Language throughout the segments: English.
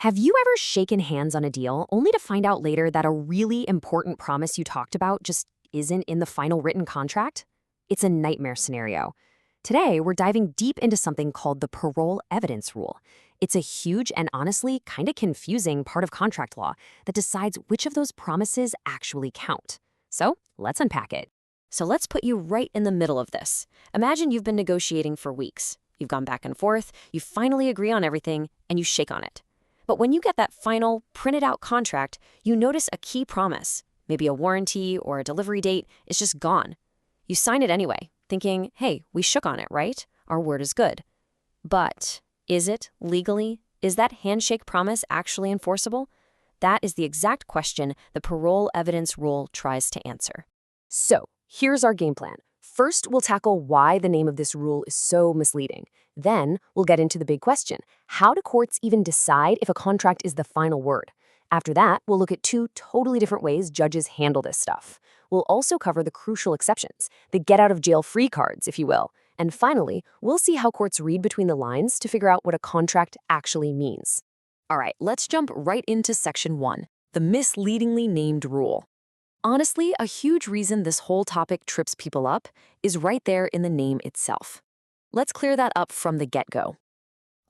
Have you ever shaken hands on a deal only to find out later that a really important promise you talked about just isn't in the final written contract? It's a nightmare scenario. Today, we're diving deep into something called the parole evidence rule. It's a huge and honestly kind of confusing part of contract law that decides which of those promises actually count. So, let's unpack it. So let's put you right in the middle of this. Imagine you've been negotiating for weeks. You've gone back and forth, you finally agree on everything, and you shake on it. But when you get that final, printed out contract, you notice a key promise, maybe a warranty or a delivery date, is just gone. You sign it anyway, thinking, hey, we shook on it, right? Our word is good. But is it legally? Is that handshake promise actually enforceable? That is the exact question the parole evidence rule tries to answer. So, here's our game plan. First, we'll tackle why the name of this rule is so misleading. Then, we'll get into the big question. How do courts even decide if a contract is the final word? After that, we'll look at two totally different ways judges handle this stuff. We'll also cover the crucial exceptions, the get-out-of-jail-free cards, if you will. And finally, we'll see how courts read between the lines to figure out what a contract actually means. All right, let's jump right into Section 1, the misleadingly named rule. Honestly, a huge reason this whole topic trips people up is right there in the name itself. Let's clear that up from the get-go.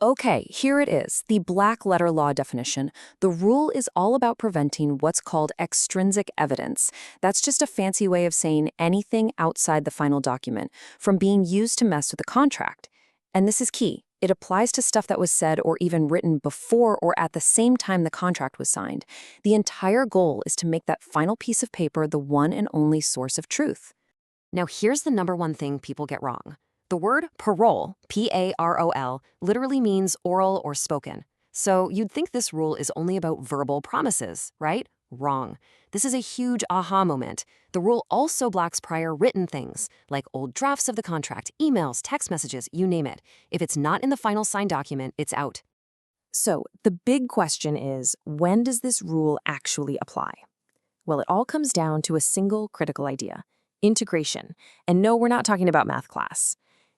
Okay, here it is, the black-letter law definition. The rule is all about preventing what's called extrinsic evidence. That's just a fancy way of saying anything outside the final document from being used to mess with the contract. And this is key. It applies to stuff that was said or even written before or at the same time the contract was signed. The entire goal is to make that final piece of paper the one and only source of truth. Now, here's the number one thing people get wrong. The word parole, P-A-R-O-L, literally means oral or spoken. So you'd think this rule is only about verbal promises, right? Wrong. This is a huge aha moment. The rule also blocks prior written things, like old drafts of the contract, emails, text messages, you name it. If it's not in the final signed document, it's out. So the big question is, when does this rule actually apply? Well, it all comes down to a single critical idea: integration. And no, we're not talking about math class.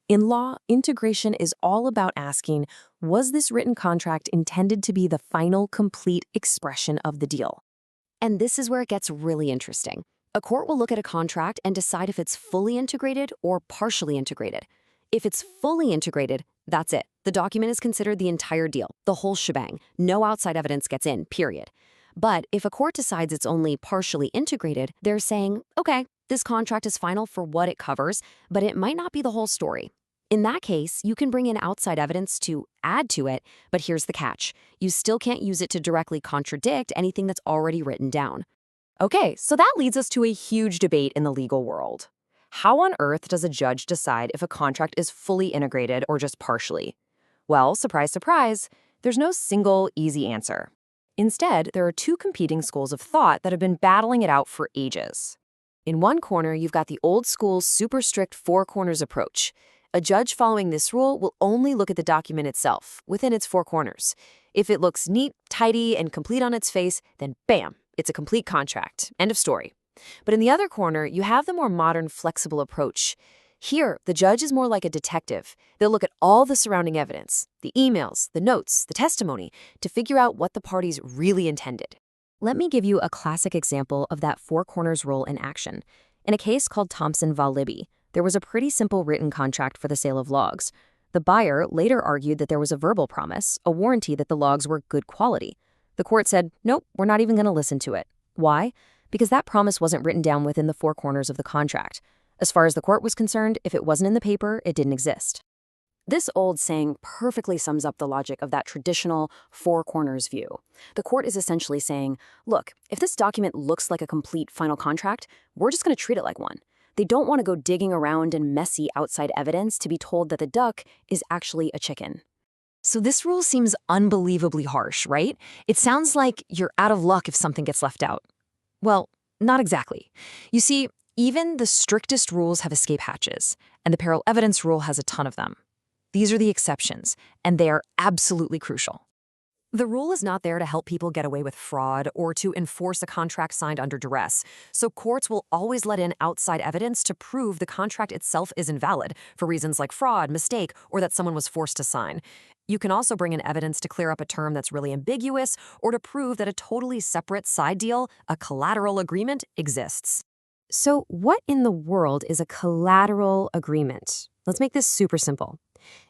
In law, integration is all about asking, was this written contract intended to be the final, complete expression of the deal? And this is where it gets really interesting. A court will look at a contract and decide if it's fully integrated or partially integrated. If it's fully integrated, that's it. The document is considered the entire deal, the whole shebang. No outside evidence gets in, period. But if a court decides it's only partially integrated, they're saying, okay, this contract is final for what it covers, but it might not be the whole story. In that case, you can bring in outside evidence to add to it, but here's the catch. You still can't use it to directly contradict anything that's already written down. Okay, so that leads us to a huge debate in the legal world. How on earth does a judge decide if a contract is fully integrated or just partially? Well, surprise, surprise, there's no single, easy answer. Instead, there are two competing schools of thought that have been battling it out for ages. In one corner, you've got the old-school, super strict four corners approach. A judge following this rule will only look at the document itself, within its four corners. If it looks neat, tidy, and complete on its face, then bam, it's a complete contract. End of story. But in the other corner, you have the more modern, flexible approach. Here, the judge is more like a detective. They'll look at all the surrounding evidence, the emails, the notes, the testimony, to figure out what the parties really intended. Let me give you a classic example of that four corners rule in action. In a case called Thompson v. Libby, there was a pretty simple written contract for the sale of logs. The buyer later argued that there was a verbal promise, a warranty that the logs were good quality. The court said, nope, we're not even going to listen to it. Why? Because that promise wasn't written down within the four corners of the contract. As far as the court was concerned, if it wasn't in the paper, it didn't exist. This old saying perfectly sums up the logic of that traditional four corners view. The court is essentially saying, look, if this document looks like a complete final contract, we're just going to treat it like one. They don't want to go digging around in messy outside evidence to be told that the duck is actually a chicken. So this rule seems unbelievably harsh, right? It sounds like you're out of luck if something gets left out. Well, not exactly. You see, even the strictest rules have escape hatches, and the parole evidence rule has a ton of them. These are the exceptions, and they are absolutely crucial. The rule is not there to help people get away with fraud or to enforce a contract signed under duress, so courts will always let in outside evidence to prove the contract itself is invalid for reasons like fraud, mistake, or that someone was forced to sign. You can also bring in evidence to clear up a term that's really ambiguous or to prove that a totally separate side deal, a collateral agreement, exists. So, what in the world is a collateral agreement? Let's make this super simple.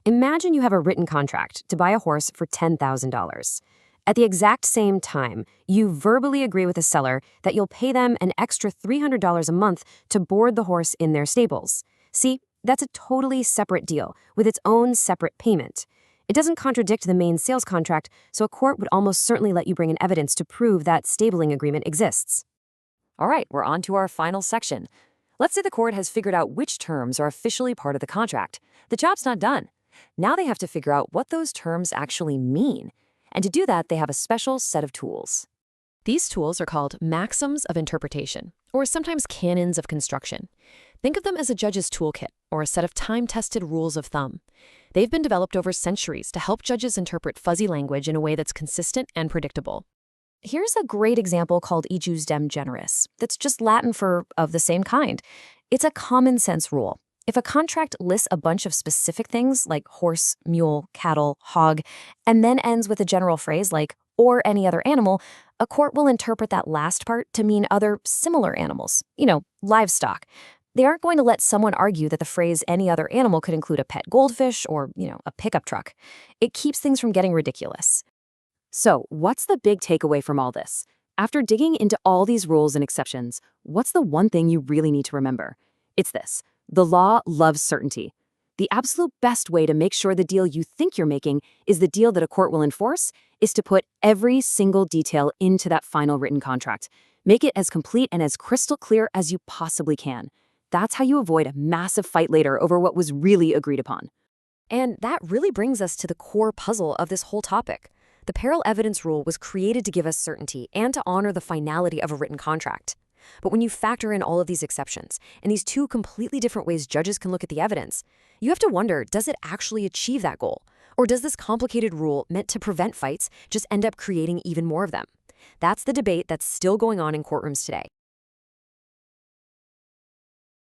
Imagine you have a written contract to buy a horse for $10,000. At the exact same time, you verbally agree with the seller that you'll pay them an extra $300 a month to board the horse in their stables. See, that's a totally separate deal with its own separate payment. It doesn't contradict the main sales contract, so a court would almost certainly let you bring in evidence to prove that stabling agreement exists. All right, we're on to our final section. Let's say the court has figured out which terms are officially part of the contract. The job's not done. Now they have to figure out what those terms actually mean. And to do that, they have a special set of tools. These tools are called maxims of interpretation, or sometimes canons of construction. Think of them as a judge's toolkit, or a set of time-tested rules of thumb. They've been developed over centuries to help judges interpret fuzzy language in a way that's consistent and predictable. Here's a great example called ejus dem generis. That's just Latin for of the same kind. It's a common sense rule. If a contract lists a bunch of specific things like horse, mule, cattle, hog, and then ends with a general phrase like or any other animal, a court will interpret that last part to mean other similar animals, livestock. They aren't going to let someone argue that the phrase any other animal could include a pet goldfish or, a pickup truck. It keeps things from getting ridiculous. So, what's the big takeaway from all this? After digging into all these rules and exceptions, what's the one thing you really need to remember? It's this: the law loves certainty. The absolute best way to make sure the deal you think you're making is the deal that a court will enforce is to put every single detail into that final written contract. Make it as complete and as crystal clear as you possibly can. That's how you avoid a massive fight later over what was really agreed upon. And that really brings us to the core puzzle of this whole topic. The Parol evidence rule was created to give us certainty and to honor the finality of a written contract. But when you factor in all of these exceptions and these two completely different ways judges can look at the evidence, you have to wonder, does it actually achieve that goal? Or does this complicated rule meant to prevent fights just end up creating even more of them? That's the debate that's still going on in courtrooms today.